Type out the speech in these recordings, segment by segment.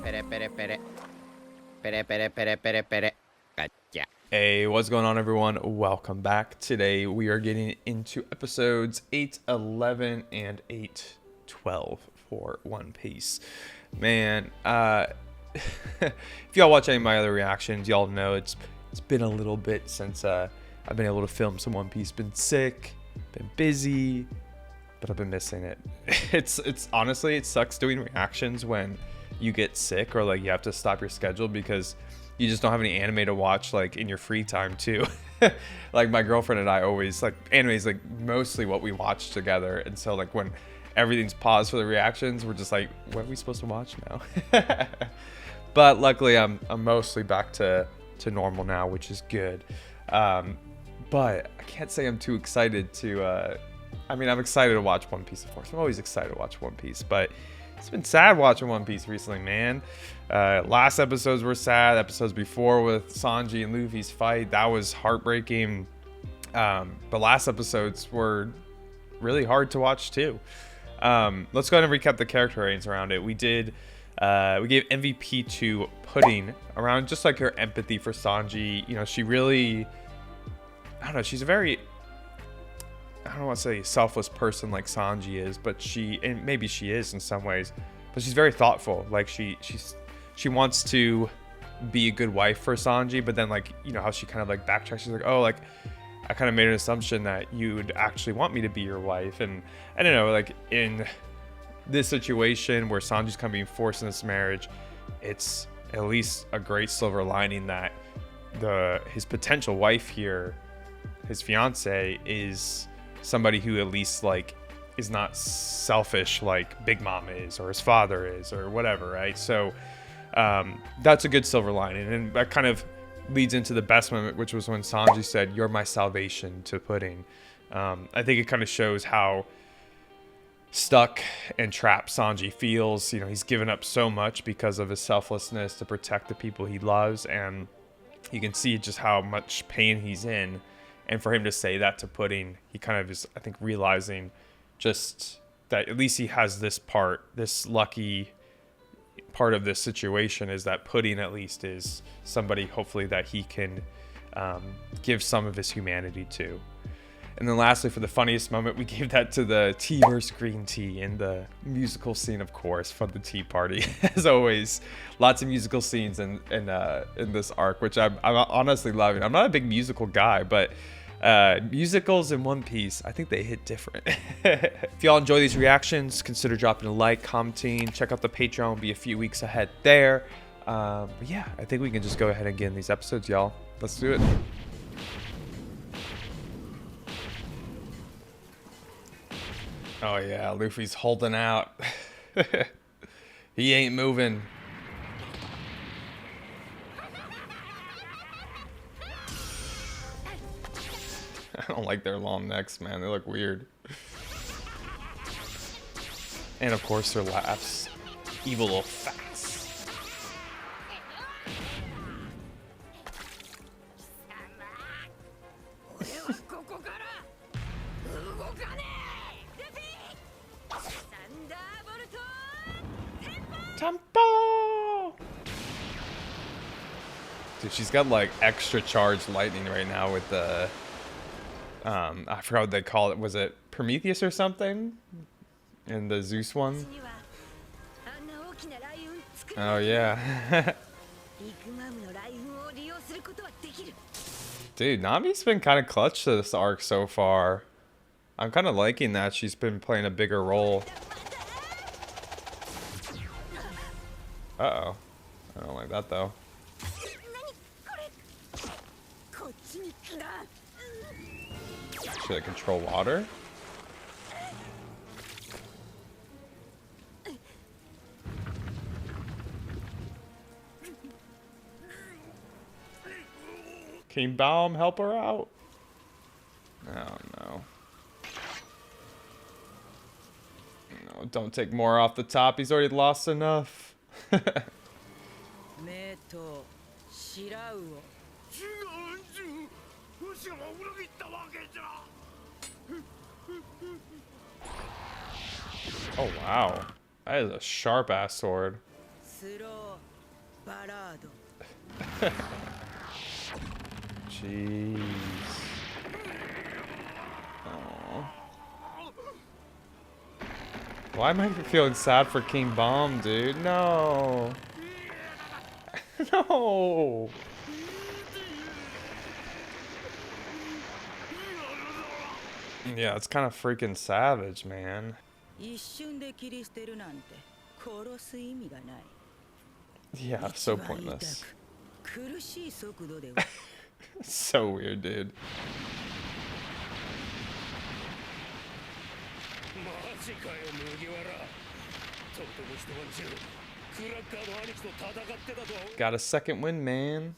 Gotcha. Hey, what's going on, everyone? Welcome back. Today we are getting into episodes 8, 11, and 8, 12 for One Piece. Man, if y'all watch any of my other reactions, y'all know it's been a little bit since I've been able to film some One Piece. Been sick, been busy, but I've been missing it. It's honestly, it sucks doing reactions when you get sick or like you have to stop your schedule because you just don't have any anime to watch like in your free time too. Like my girlfriend and I always like anime is like mostly what we watch together, and so like when everything's paused for the reactions, we're just like, what are we supposed to watch now? But luckily I'm mostly back to normal now, which is good. But I can't say I'm too excited to I mean, I'm excited to watch One Piece, of course. I'm always excited to watch One Piece, but it's been sad watching One Piece recently, man. Last episodes were sad. Episodes before with Sanji and Luffy's fight, that was heartbreaking. But last episodes were really hard to watch too. Let's go ahead and recap the character ratings around it. We gave MVP to Pudding around just like her empathy for Sanji. You know, she really, I don't know, she's a very, I don't want to say selfless person like Sanji is, but and maybe she is in some ways, but she's very thoughtful. Like she wants to be a good wife for Sanji, but then like, you know how she kind of like backtracks. She's like, oh, like I kind of made an assumption that you would actually want me to be your wife. And I don't know, like in this situation where Sanji's kind of being forced in this marriage, it's at least a great silver lining that his potential wife here, his fiance, is somebody who at least like is not selfish like Big Mom is or his father is or whatever, right? So that's a good silver lining, and that kind of leads into the best moment, which was when Sanji said, "You're my salvation," to Pudding. I think it kind of shows how stuck and trapped Sanji feels. You know, he's given up so much because of his selflessness to protect the people he loves, and you can see just how much pain he's in. And for him to say that to Pudding, he kind of is, I think, realizing just that at least he has this lucky part of this situation, is that Pudding at least is somebody hopefully that he can give some of his humanity to. And then lastly, for the funniest moment, we gave that to the tea versus green tea in the musical scene, of course, from the tea party. As always, lots of musical scenes in this arc, which I'm honestly loving. I'm not a big musical guy, but musicals in One Piece, I think they hit different. If y'all enjoy these reactions, consider dropping a like, commenting, check out the Patreon. We'll be a few weeks ahead there. But yeah, I think we can just go ahead and get in these episodes, y'all. Let's do it. Oh yeah, Luffy's holding out. He ain't moving. I don't like their long necks, man. They look weird. And of course their laughs. Evil little fats. Tempo! Dude, she's got like extra charged lightning right now with the I forgot what they call it. Was it Prometheus or something? In the Zeus one? Oh yeah. Dude, Nami's been kind of clutch to this arc so far. I'm kind of liking that she's been playing a bigger role. Uh-oh. I don't like that, though. Should I control water? Can Baum help her out? Oh, no. No, don't take more off the top. He's already lost enough. Oh wow, that is a sharp ass sword. Jeez. Aww. Why am I feeling sad for King Bomb, dude? No. No. Yeah, it's kind of freaking savage, man. Yeah, so pointless. So weird, dude. Got a second win, man.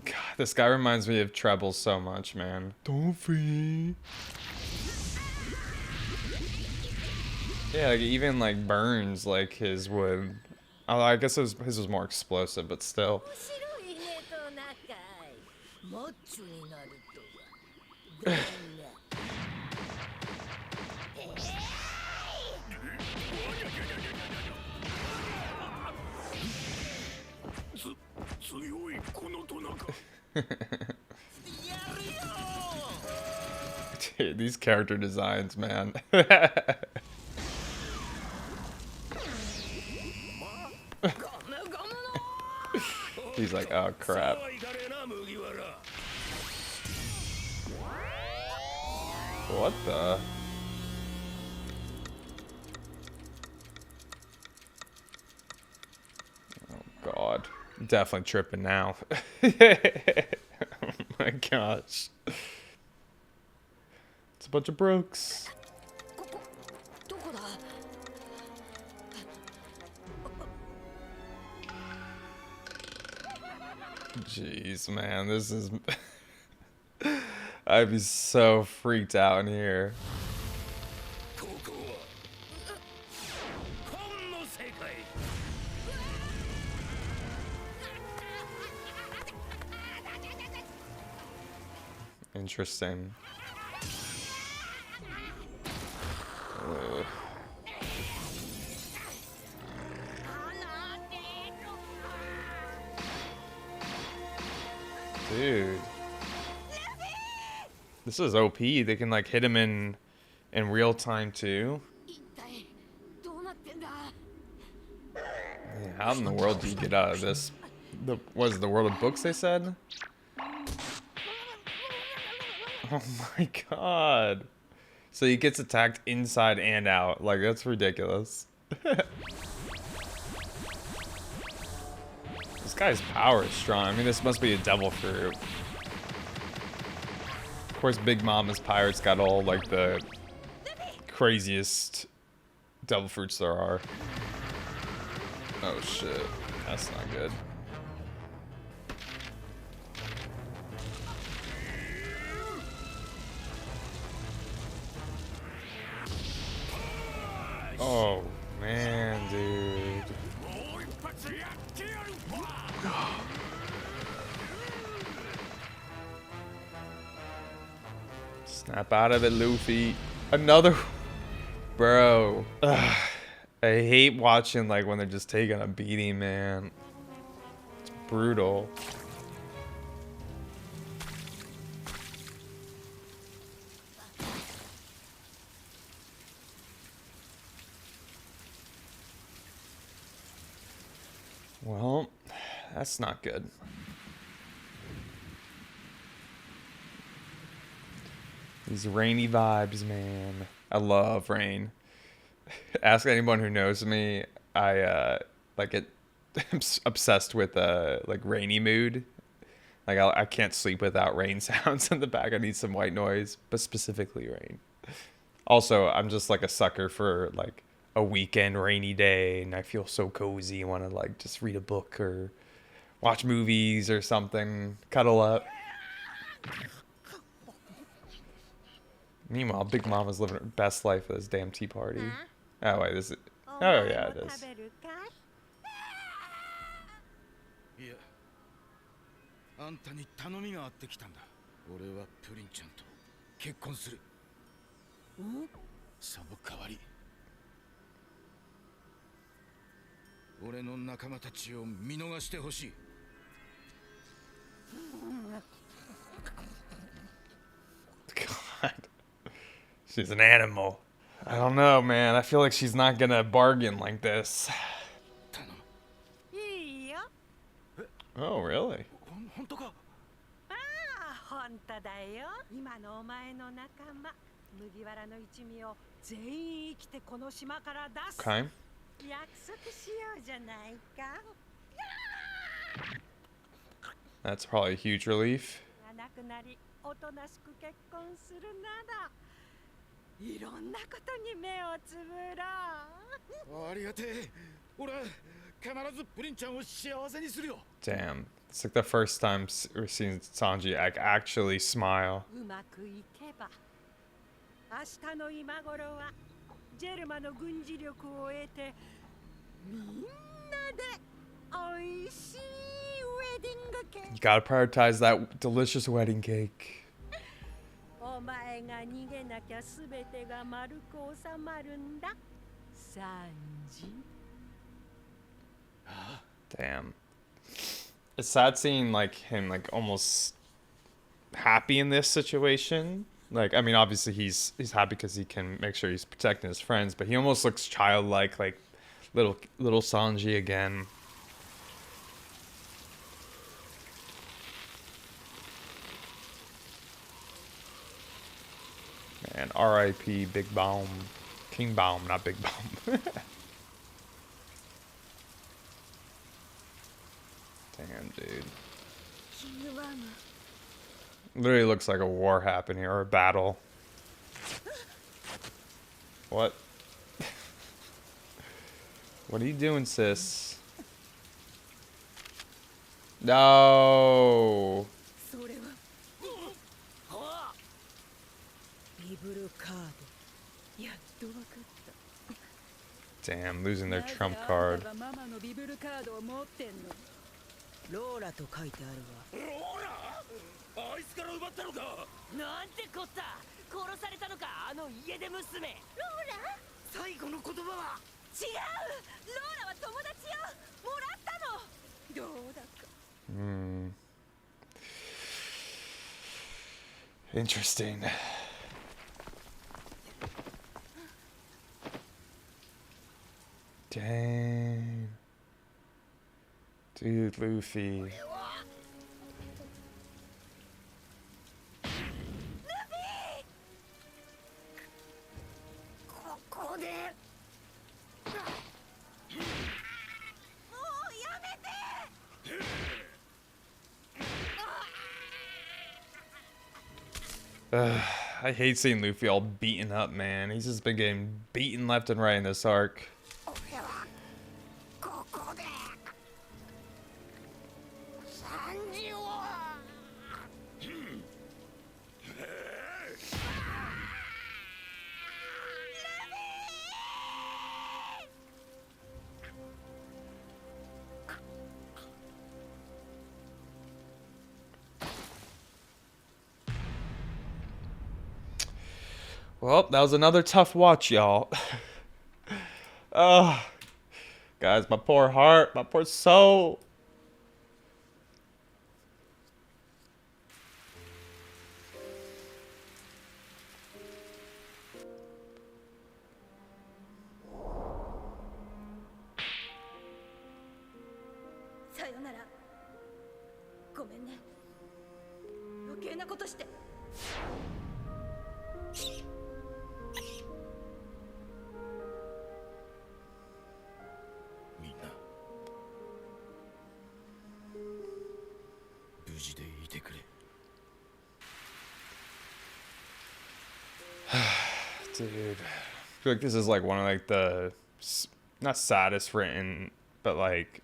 God, this guy reminds me of Treble so much, man. Luffy. Yeah, like, even like burns like his would. Although I guess his was more explosive, but still. Dude, these character designs, man. He's like, oh crap. What the? Oh god. Definitely tripping now. Oh my gosh. It's a bunch of brooks. Jeez, man, this is... I'd be so freaked out in here. Interesting. Ugh. Dude. This is OP. They can like hit him in real time too. Yeah, how in the world do you get out of this? What is it, the world of books they said? Oh my god. So he gets attacked inside and out. Like, that's ridiculous. This guy's power is strong. I mean, this must be a devil fruit. Of course, Big Mama's pirates got all, like, the craziest devil fruits there are. Oh, shit. That's not good. Oh, man, dude. Snap out of it, Luffy. Another... Bro. Ugh. I hate watching, like, when they're just taking a beating, man. It's brutal. Well, that's not good. These rainy vibes, man. I love rain. Ask anyone who knows me. I like I'm obsessed with like rainy mood. Like I can't sleep without rain sounds in the back. I need some white noise, but specifically rain. Also, I'm just like a sucker for like a weekend rainy day, and I feel so cozy. I want to like just read a book or watch movies or something, cuddle up. Meanwhile, Big Mama's living her best life at this damn tea party. Oh wait, this is... Oh yeah, it is. その代わり俺の仲間たちを見逃してほしい。God. She's an animal. I don't know, man. I feel like she's not gonna bargain like this. Oh, really? 本当か？ああ、本当だよ。今のお前の仲間、麦わらの一味を全員生きてこの島から出す。Okay. 約束しようじゃないか。That's probably a huge relief. なくなり、おとなしく結婚するなら、いろんなことに目をつぶろう。ありがてえ。俺必ずプリンちゃんを幸せにするよ。 Damn. It's like the first time we're seeing Sanji actually smile. うまくいけば、明日の今頃はジェルマの軍事力を得て、みんなでおいしいウェディングケーキ。 You gotta prioritize that delicious wedding cake. お前が逃げなきゃすべてが丸く収まるんだ、サンジ。 Damn. It's sad seeing like him like almost happy in this situation. Like, I mean, obviously he's happy because he can make sure he's protecting his friends, but he almost looks childlike, like little Sanji again. And R.I.P. Big Baum, King Baum, not Big Baum. Damn, dude. Literally looks like a war happened here, or a battle. What? What are you doing, sis? No. Damn, losing their trump card. ローラと書いてあるわ。ローラ？あいつから奪ったのか？なんてこった。殺されたのか、あの家出娘。ローラ？最後の言葉は？違う。ローラは友達よ。もらったの。どうだか。Interesting. Dang. Dude, Luffy. I hate seeing Luffy all beaten up, man. He's just been getting beaten left and right in this arc. Well, that was another tough watch, y'all. Oh, guys, my poor heart, my poor soul. Sayonara. ごめんね。余計なことして。みんな無事でいてくれ。Dude, I feel like this is like one of like the not saddest written, but like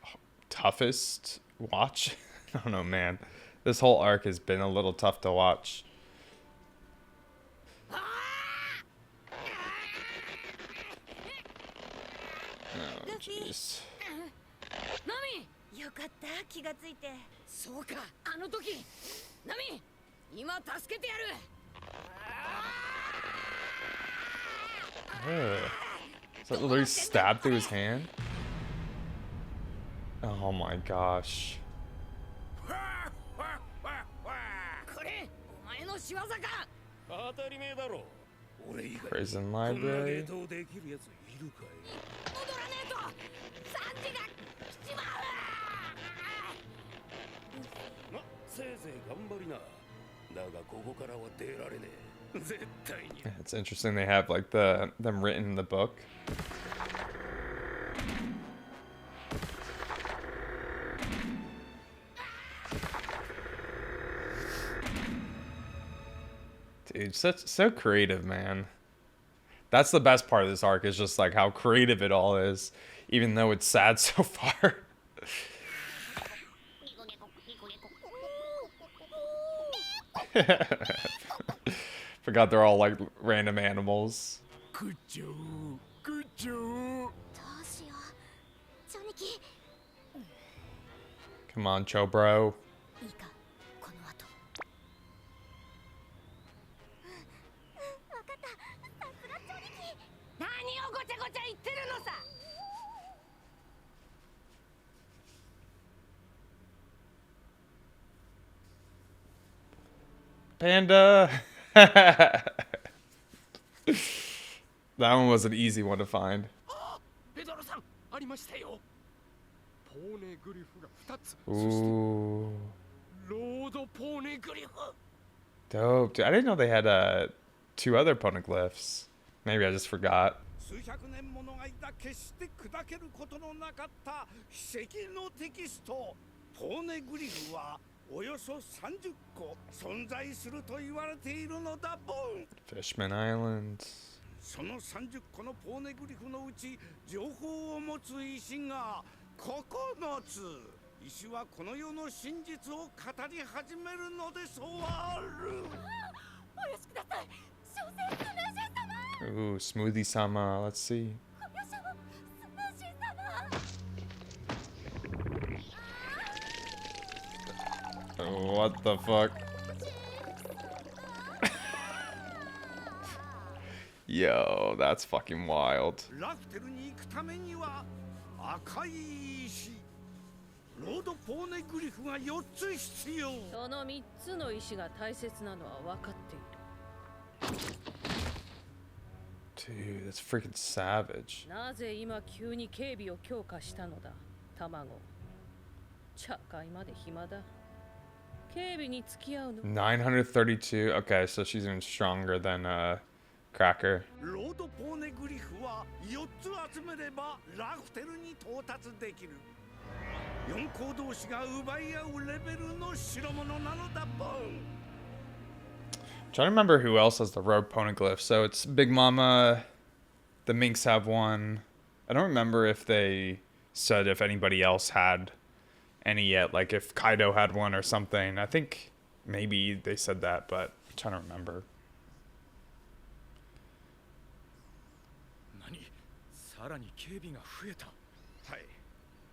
toughest watch. I don't know, man. This whole arc has been a little tough to watch. Oh, jeez. ナミ、よかった、気がついて。そうか、あの時。ナミ、今助けてやる。Ugh. Is that literally stabbed through his hand? Oh my gosh. これお前の仕業か。当たり前だろ。俺以外 Prison こんな library. 芸当できるやついるかい。戻らねえとサンジが来ちまう。ま、せいぜい頑張りな。だがここからは出られねえ。絶対に。 Yeah, it's interesting they have like them written in the book. Dude, so creative, man. That's the best part of this arc is just like how creative it all is, even though it's sad so far. Forgot they're all like random animals. グッジョー、グッジョー。どうしよう。正直 Come on, Cho bro. いいかこの後。わかった。さすが正直。何をごちゃごちゃ言ってるのさ。 Panda. That one was an easy one to find. ペドロさん、ありましたよ。ポーネグリフが2つ。 Ooh. ロードポーネグリフ。 Dope. Dude, I didn't know they had 2 other Poneglyphs. Maybe I just forgot. 数百年もの間決して砕けることのなかった奇跡のテキスト。ポーネグリフはおよそ30個存在すると言われているのだボン。 Fishman Island. その30個のポーネグリフのうち情報を持つ石が9つ。石はこの世の真実を語り始めるのでそうある。お許しください。小生スムージー様。 Ooh, Smoothie Sama. Let's see. およしをスムージー様。 What the fuck? Yo, that's fucking wild. ラフテルに行くためには赤い石ロードポーネグリフが4つ必要。その3つの石が大切なのは分かっている。 Dude, that's freaking savage. なぜ今急に警備を強化したのだ、卵。茶会まで暇だ。警備に付き合うの。932. Okay, so she's even stronger than Cracker. ロードポーネグリフは4つ集めればラフテルに到達できる。4校同士が奪い合うレベルの代物なのだボン。 Trying to remember who else has the road poneglyph. So it's Big Mama, the Minks have one. I don't remember if they said if anybody else had any yet, like if Kaido had one or something. I think maybe they said that, but I'm trying to remember. 何？さらに警備が増えた。はい。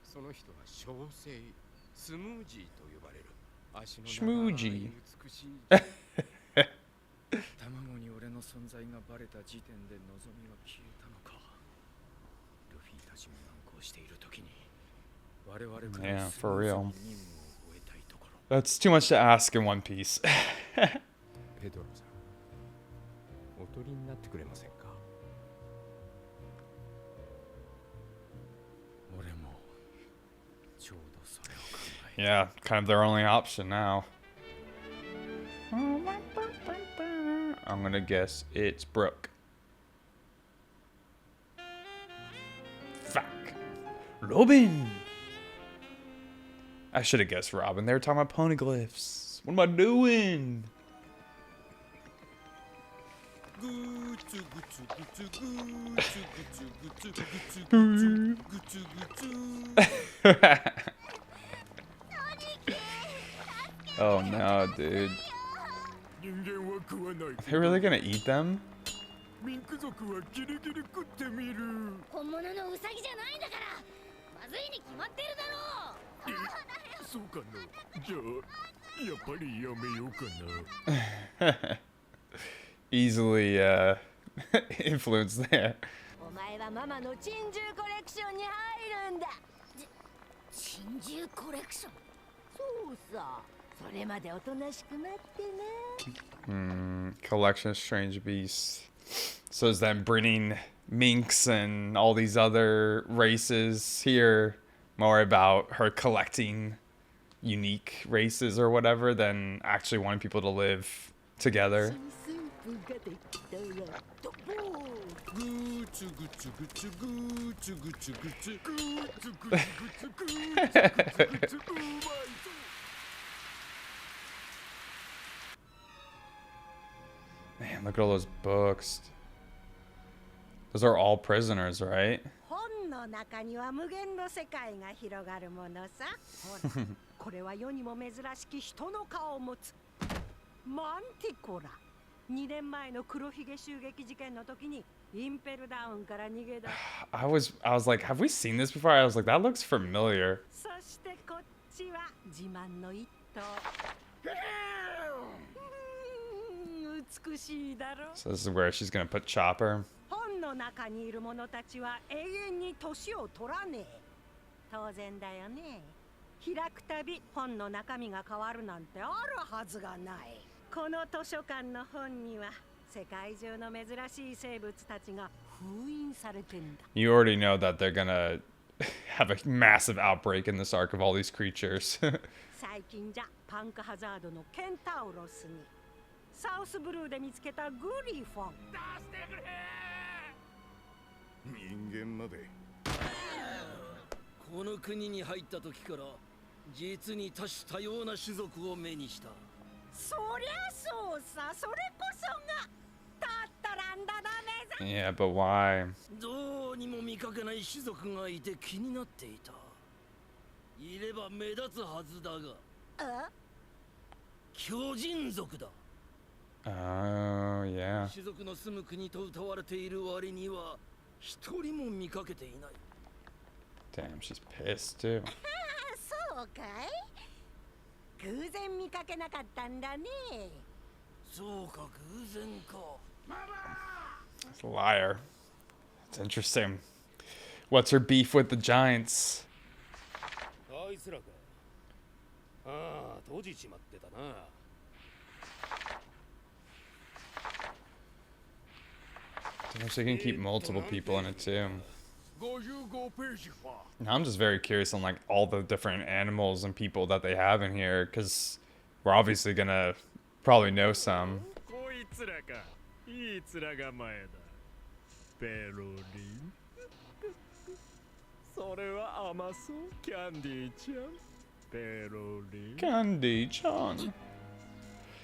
その人は小生スムージーと呼ばれる。足の長い美しい。卵に俺の存在がバレた時点で望みは消えたのか。ルフィたちも難航している時に我々から Yeah, for real. 任務を終えたいところ。 That's too much to ask in One Piece. ペドロさん、おとりになってくれませんか。俺もちょうどそれを考え。 Yeah, kind of their only option now. I'm gonna guess it's Brooke. Fuck. Robin! I should have guessed Robin. They were talking about poneglyphs. What am I doing? グーツグツグツグーツグツグツグツグツグツグツ。 Oh no, dude. 人間は食わない。 Are they really gonna eat them? ミンク族はギリギリ食ってみる。本物のウサギじゃないんだからまずいに決まってるだろう。そうかな。じゃあやっぱりやめようかな。Easily influence there. お前はママの珍獣コレクションに入るんだ。珍獣コレクション。そうさ。それまでおとなしくなってな。Collection of strange beasts. So is them breeding minks and all these other races here more about her collecting unique races or whatever than actually wanting people to live together? スープができたらドボー。ぐーちゅぐちゅぐちゅぐーちゅぐちゅぐちゅぐーちゅぐちゅぐちゅぐーちゅぐちゅぐちゅうまいぞ。 Man, look at all those books. Those are all prisoners, right? 本の中には無限の世界が広がるものさ。ほら、これは世にも珍しき人の顔を持つマンティコラ。2年前の黒ひげ襲撃事件の時にインペルダウンから逃げ出し I was like, have we seen this before? I was like, that looks familiar. そしてこっちは自慢の一頭。美しいだろ。 So this is where she's gonna put Chopper. 本の中にいる者たちは永遠に年を取らねえ。当然だよね。開くたび本の中身が変わるなんてあるはずがない。この図書館の本には世界中の珍しい生物たちが封印されてんだ。 You already know that they're gonna have a massive outbreak in this arc of all these creatures. 最近じゃパンクハザードのケンタウロスにサウスブルーで見つけたグリフォン。人間まで。この国に入った時から実に多種多様な種族を目にした。そりゃそうさ。それこそがタッタランダだね。 Yeah, but why? どうにも見かけない種族がいて気になっていた。いれば目立つはずだが。あ？巨人族だ。 Oh, yeah. 種族の住む国と謳われている割には一人も見かけていない。 Damn, she's pissed too. そうかい？偶然見かけなかったんだね。そうか、偶然か。 It's a liar. It's interesting. What's her beef with the giants? あいつらか。ああ、閉じちまってたな。 Damn, she can keep multiple people in it too. 55ページか。 Now I'm just very curious on like all the different animals and people that they have in here, because we're obviously gonna probably know some. こいつらか。いい面構えだ。ペロリン。それは甘そう、キャンディーちゃん。ペロリン。 Candy-chan.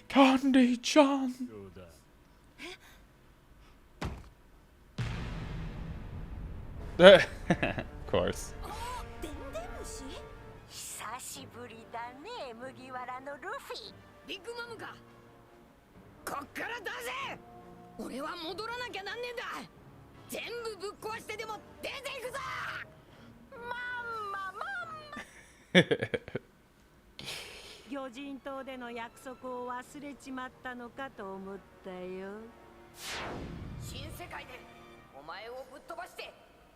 Candy-chan. どうだ。 Of course. デンデムシ？久しぶりだね、麦わらのルフィ。ビッグマムか。こっからだぜ。俺は戻らなきゃなんねえんだ。全部ぶっ壊してでも出ていくぞ。魚人島での約束を忘れちまったのかと思ったよ。新世界でお前をぶっ飛ばして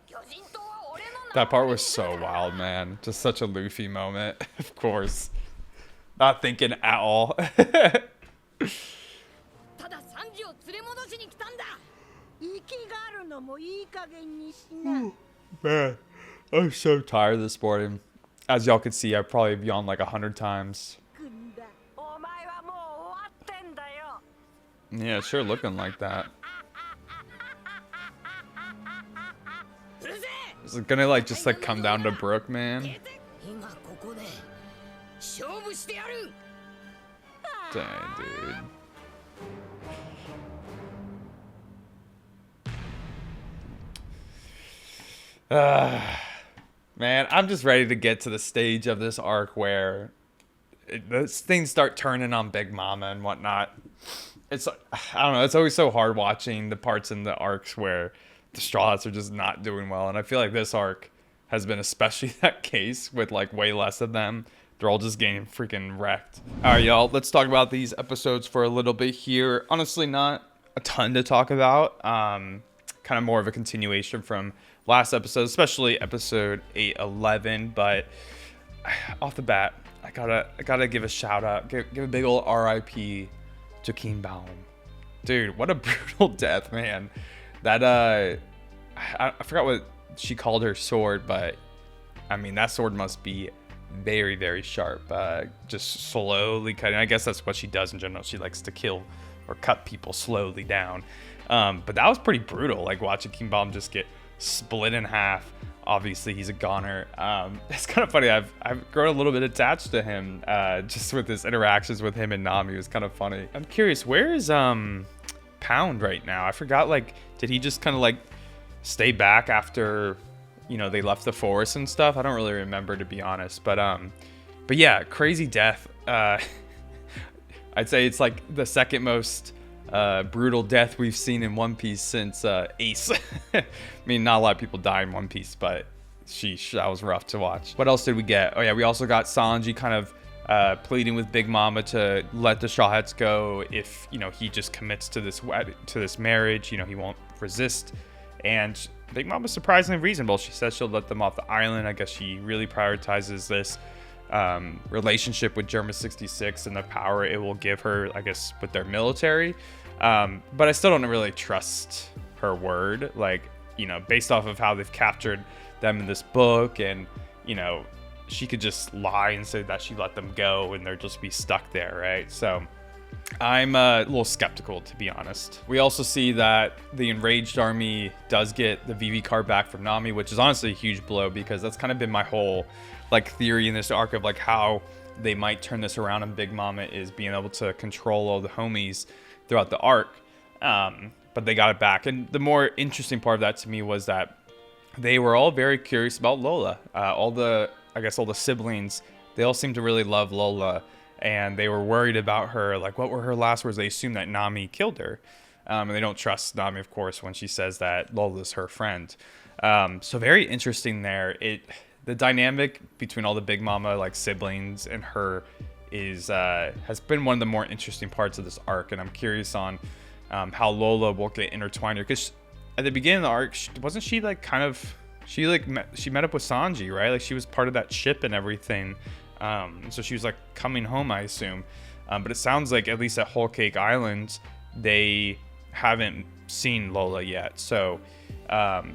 魚人島は俺の That part was so wild, man. Just such a Luffy moment, of course. Not thinking at all. ただサンジを連れ戻しに来たんだ。息があるのもいい加減にしな。 Man, I'm so tired this morning. As y'all can see, I've probably yawned like 100 times. くんだ。お前はもう終わってんだよ。 Yeah, it's sure looking like that. うるせえ。 Is it gonna like just like come down to Brook, man? 今ここで勝負してやる。 Dang, dude. Man, I'm just ready to get to the stage of this arc where those things start turning on Big Mama and whatnot. It's, I don't know, it's always so hard watching the parts in the arcs where the Straw Hats are just not doing well. And I feel like this arc has been especially that case with like way less of them. They're all just getting freaking wrecked. All right, y'all, let's talk about these episodes for a little bit here. Honestly, not a ton to talk about. Kind of more of a continuation from last episode, especially episode 811. But off the bat, I gotta give a shout out, give a big old RIP to King Baum. Dude, what a brutal death, man. That I forgot what she called her sword, but I mean that sword must be very, very sharp. Just slowly cutting. I guess that's what she does in general. She likes to kill or cut people slowly down. But that was pretty brutal. Like watching King Baum just get split in half. Obviously, he's a goner. It's kind of funny. I've grown a little bit attached to him just with his interactions with him and Nami. It was kind of funny. I'm curious, where is Pound right now? I forgot. Like, did he just kind of like stay back after, you know, they left the forest and stuff? I don't really remember, to be honest. But yeah, crazy death. I'd say it's like the second most brutal death we've seen in One Piece since Ace. I mean, not a lot of people die in One Piece, but sheesh, that was rough to watch. What else did we get? Oh yeah, we also got Sanji kind of pleading with Big Mama to let the Straw Hats go if, you know, he just commits to this marriage. You know, he won't resist. And Big Mama's surprisingly reasonable. She says she'll let them off the island. I guess she really prioritizes this relationship with Germa 66 and the power it will give her, I guess, with their military. But I still don't really trust her word. Like, you know, based off of how they've captured them in this book, and, you know, she could just lie and say that she let them go and they'll just be stuck there, right? So I'm a little skeptical, to be honest. We also see that the Enraged army does get the VV card back from Nami, which is honestly a huge blow, because that's kind of been my whole like theory in this arc of like how they might turn this around, and Big Mama is being able to control all the homies throughout the arc. But they got it back. And the more interesting part of that to me was that they were all very curious about Lola. All the siblings, they all seem to really love Lola, and they were worried about her. Like, what were her last words? They assumed that Nami killed her. And they don't trust Nami, of course, when she says that Lola's her friend. So very interesting there. The dynamic between all the Big Mama like siblings and her has been one of the more interesting parts of this arc, and I'm curious on how Lola will get intertwined here, because at the beginning of the arc, wasn't she like kind of she met up with Sanji, right? Like she was part of that ship and everything, so she was like coming home, I assume. But it sounds like at least at Whole Cake Island they haven't seen Lola yet, so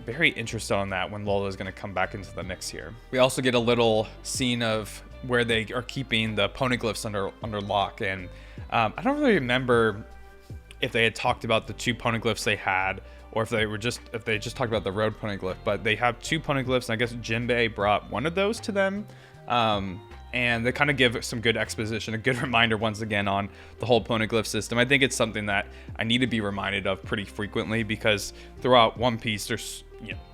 very interested on that when Lola is going to come back into the mix here. We also get a little scene of where they are keeping the Poneglyphs under lock, and I don't really remember if they had talked about the 2 Poneglyphs they had, or if they just talked about the road Poneglyph. But they have 2 Poneglyphs, and I guess Jinbei brought one of those to them. And they kind of give some good exposition, a good reminder once again on the whole Poneglyph system. I think it's something that I need to be reminded of pretty frequently, because throughout One Piece, there's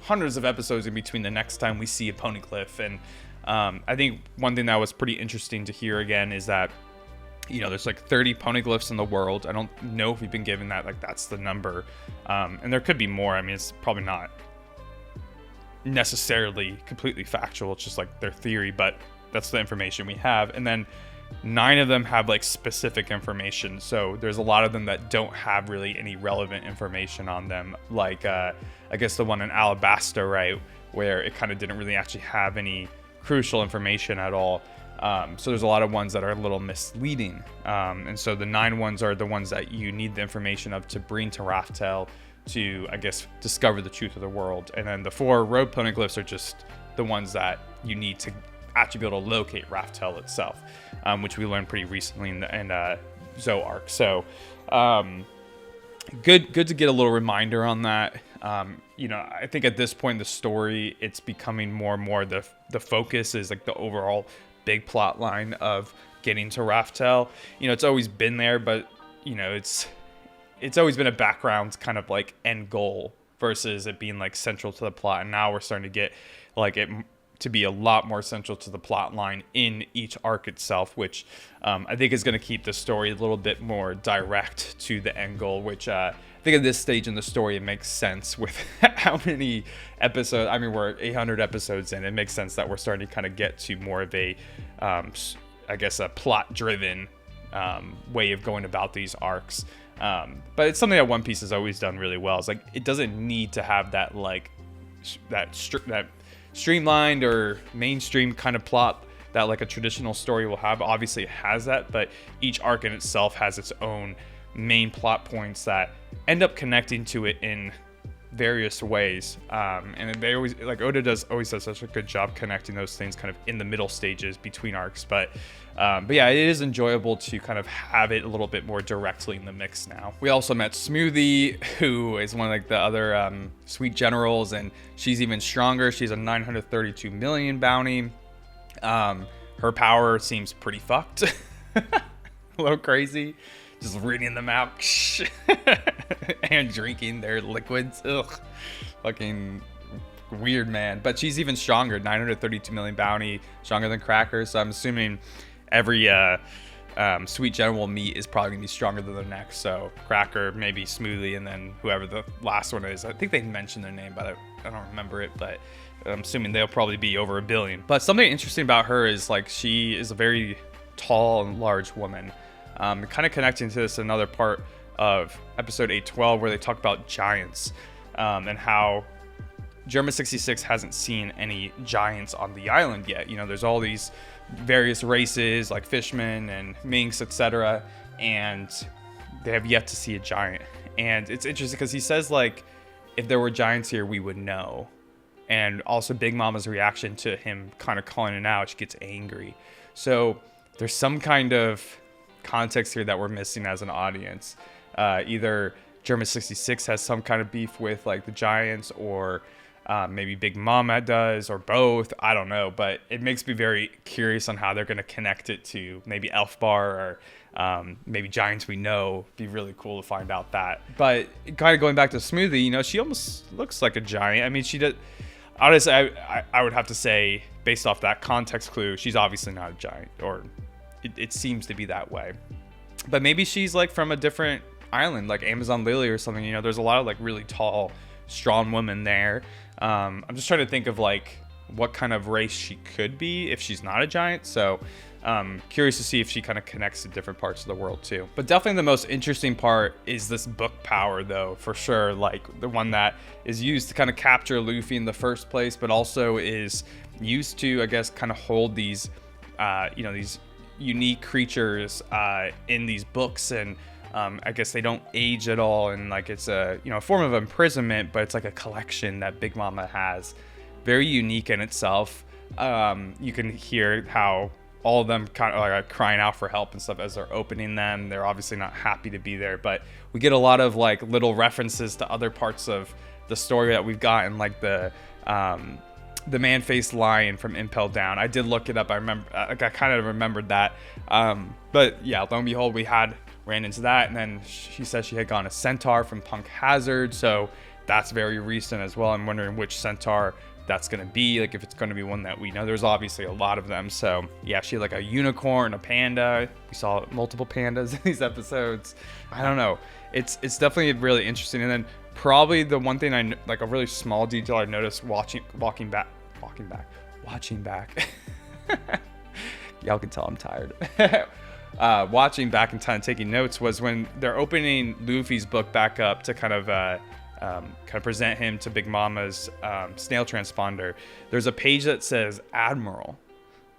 hundreds of episodes in between the next time we see a Poneglyph. And I think one thing that was pretty interesting to hear again is that, there's like 30 Poneglyphs in the world. I don't know if we've been given that, like that's the number. And there could be more. I mean, it's probably not necessarily completely factual. It's just like their theory, but that's the information we have. And then 9 of them have like specific information. So there's a lot of them that don't have really any relevant information on them. Like, I guess the one in Alabasta, right? Where it kind of didn't really actually have any crucial information at all. So there's a lot of ones that are a little misleading. And so the 9 ones are the ones that you need the information of to bring to Raftel to, I guess, discover the truth of the world. And then the 4 road Poneglyphs are just the ones that you need to actually be able to locate Raftel itself, which we learned pretty recently in the Zoe arc. So good to get a little reminder on that. I think at this point in the story, it's becoming more and more the focus is like the overall big plot line of getting to Raftel. It's always been there, but it's always been a background kind of like end goal versus it being like central to the plot. And now we're starting to get like it to be a lot more central to the plot line in each arc itself, which I think is going to keep the story a little bit more direct to the end goal, which I think at this stage in the story, it makes sense with how many episodes. I mean, we're 800 episodes in. It makes sense that we're starting to kind of get to more of a, I guess, a plot-driven way of going about these arcs. But it's something that One Piece has always done really well. It's like it doesn't need to have that like that streamlined or mainstream kind of plot that like a traditional story will have. Obviously it has that, but each arc in itself has its own main plot points that end up connecting to it in various ways. And they always, like Oda always does such a good job connecting those things kind of in the middle stages between arcs. But yeah, it is enjoyable to kind of have it a little bit more directly in the mix now. We also met Smoothie, who is one of like the other sweet generals, and she's even stronger. She's a 932 million bounty. Her power seems pretty fucked. A little crazy. Just reading them out and drinking their liquids. Ugh. Fucking weird, man. But she's even stronger. 932 million bounty. Stronger than Cracker. So I'm assuming every sweet general we'll meet is probably going to be stronger than the next. So Cracker, maybe Smoothie, and then whoever the last one is. I think they mentioned their name, but I don't remember it. But I'm assuming they'll probably be over 1 billion. But something interesting about her is like she is a very tall and large woman. Kind of connecting to this another part of episode 812 where they talk about giants and how Germa 66 hasn't seen any giants on the island yet. You know, there's all these various races like fishmen and minks, etc., and they have yet to see a giant. And it's interesting because he says like, if there were giants here, we would know. And also Big Mama's reaction to him kind of calling it out, she gets angry. So there's some kind of context here that we're missing as an audience. Either Germa 66 has some kind of beef with like the giants, or maybe Big Mama does, or both. I don't know, but it makes me very curious on how they're going to connect it to maybe Elfbar or maybe giants we know. Be really cool to find out that. But kind of going back to Smoothie, you know, she almost looks like a giant. I mean, she did. Honestly, I would have to say, based off that context clue, she's obviously not a giant, or it seems to be that way. But maybe she's like from a different island, like Amazon Lily or something. You know, there's a lot of like really tall, strong women there. I'm just trying to think of like what kind of race she could be if she's not a giant. So curious to see if she kind of connects to different parts of the world too. But definitely the most interesting part is this book power, though, for sure. Like the one that is used to kind of capture Luffy in the first place, but also is used to, I guess, kind of hold these, these unique creatures in these books. And I guess they don't age at all, and like it's a form of imprisonment, but it's like a collection that Big Mama has, very unique in itself. You can hear how all of them kind of like crying out for help and stuff as they're opening them. They're obviously not happy to be there, but we get a lot of like little references to other parts of the story that we've gotten, like the man-faced lion from Impel Down. I did look it up. I remember, I kind of remembered that. But yeah, lo and behold, we ran into that. And then she said she had gone a centaur from Punk Hazard. So that's very recent as well. I'm wondering which centaur that's going to be, like if it's going to be one that we know. There's obviously a lot of them. So yeah, she had like a unicorn, a panda. We saw multiple pandas in these episodes. I don't know. It's definitely really interesting. And then probably the one thing like a really small detail I noticed watching back. Y'all can tell I'm tired. Watching back and kind of taking notes was when they're opening Luffy's book back up to kind of present him to Big Mama's snail transponder. There's a page that says Admiral,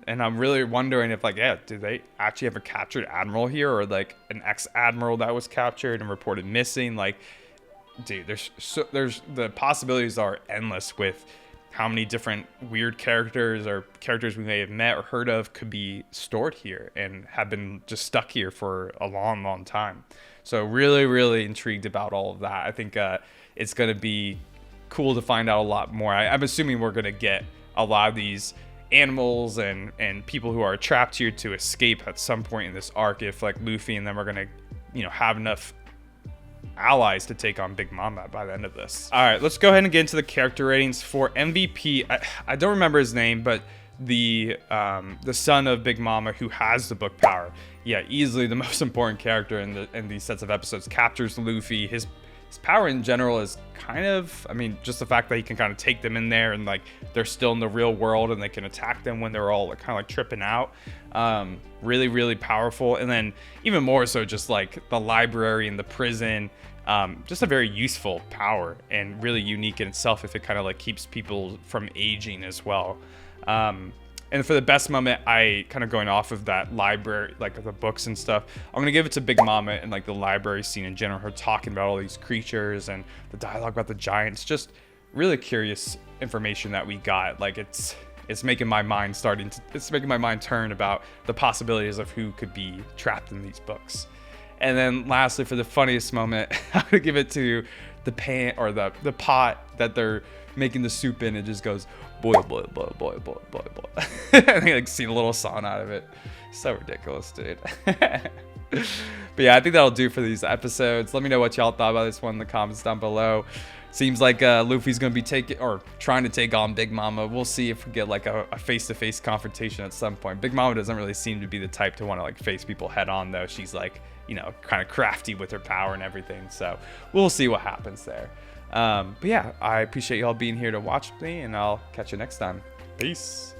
and I'm really wondering if did they actually have a captured admiral here, or like an ex-admiral that was captured and reported missing? Like, dude, there's the possibilities are endless with how many different weird characters or characters we may have met or heard of could be stored here and have been just stuck here for a long, long time. So really, really intrigued about all of that. I think it's going to be cool to find out a lot more. I'm assuming we're going to get a lot of these animals and people who are trapped here to escape at some point in this arc, if like Luffy and them are going to, have enough allies to take on Big Mama by the end of this. All right, let's go ahead and get into the character ratings for MVP. I don't remember his name, but the son of Big Mama who has the book power. Yeah, easily the most important character in these sets of episodes. Captures Luffy. His his power in general is kind of, I mean, just the fact that he can kind of take them in there and like they're still in the real world and they can attack them when they're all like, kind of like tripping out. Really, really powerful. And then even more so just like the library and the prison, just a very useful power and really unique in itself if it kind of like keeps people from aging as well. And for the best moment, I kind of going off of that library, like the books and stuff, I'm gonna give it to Big Mama and like the library scene in general, her talking about all these creatures and the dialogue about the giants. Just really curious information that we got. Like it's making my mind it's making my mind turn about the possibilities of who could be trapped in these books. And then lastly, for the funniest moment, I'm gonna give it to the pan or the pot that they're making the soup in. It just goes boil, boil, boil, boil, boil, boil, boil. And they like see a little song out of it. So ridiculous, dude. But yeah, I think that'll do for these episodes. Let me know what y'all thought about this one in the comments down below. Seems like Luffy's gonna be trying to take on Big Mama. We'll see if we get like a face-to-face confrontation at some point. Big Mama doesn't really seem to be the type to want to like face people head on, though. She's like, you know, kind of crafty with her power and everything. So we'll see what happens there. But yeah, I appreciate y'all being here to watch me, and I'll catch you next time. Peace.